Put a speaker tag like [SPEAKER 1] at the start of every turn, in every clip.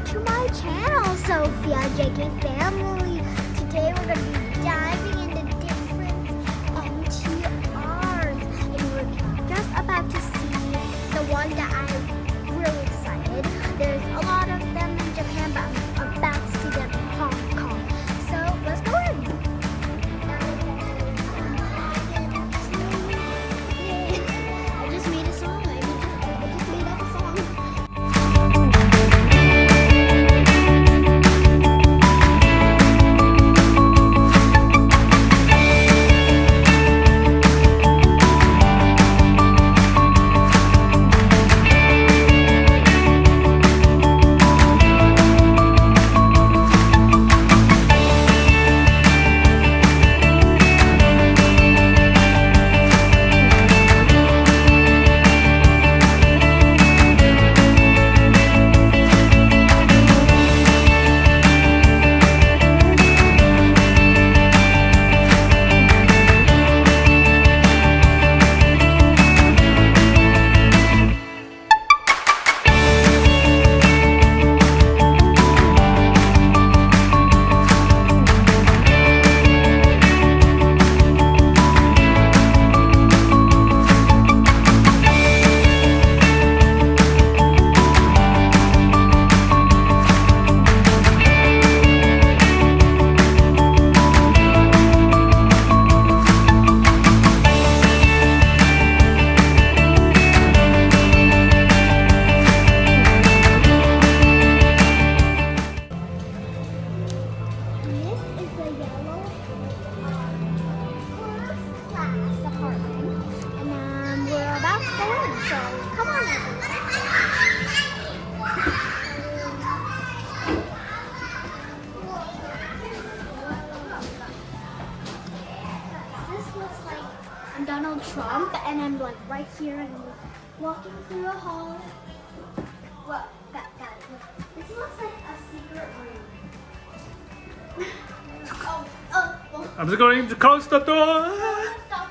[SPEAKER 1] to my channel, Sophia JK Family. Today we're going to be diving into different MTRs, and we're just about to see the one that I'm really excited. There's a lot of them in Japan, but I'm about to see them in Hong Kong. So let's go in. I just made a song. I just made up a song. I'm Donald Trump, and I'm like right here, and I'm walking through a hall. Well, guys, look. This looks like a secret room. Oh.
[SPEAKER 2] I'm just going to close the door.
[SPEAKER 1] Stop.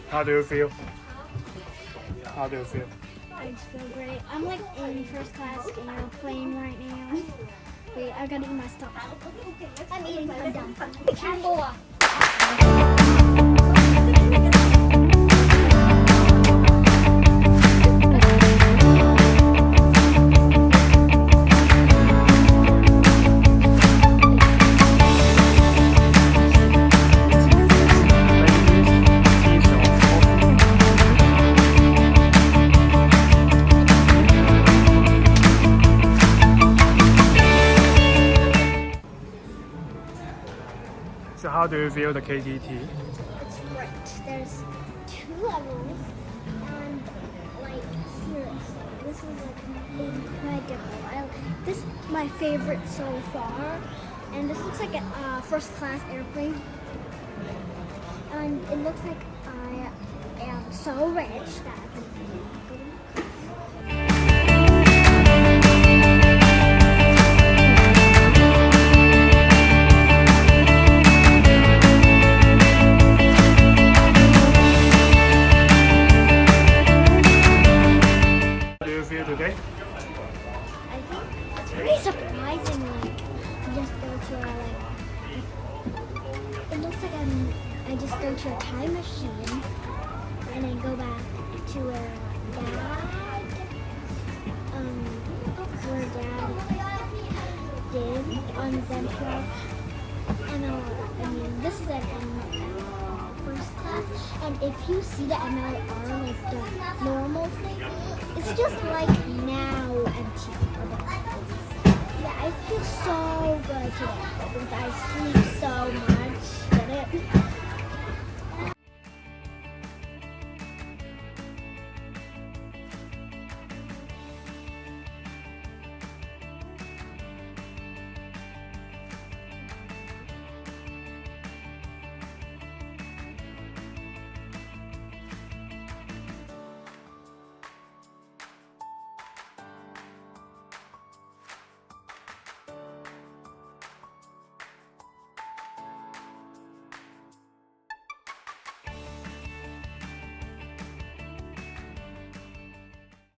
[SPEAKER 2] How do you feel? How do you feel?
[SPEAKER 1] I just feel great. I'm like in first class airplane right now. Wait, I gotta eat my stuff. I'm eating. I'm done.
[SPEAKER 2] So how do you feel the KTT?
[SPEAKER 1] It's great. There's 2 levels, and like seriously, this is like incredible. This is my favorite so far, and this looks like a first class airplane, and it looks like I am so rich that I can go.
[SPEAKER 2] Today?
[SPEAKER 1] I think it's pretty surprising. Like, you just go to a it looks like I just go to a time machine and then go back to where Dad did on Zentra. And this is an first class, and if you see the MLR, like the normal thing, it's just like now MTR. Yeah, I feel so good today because I sleep so much. Get it?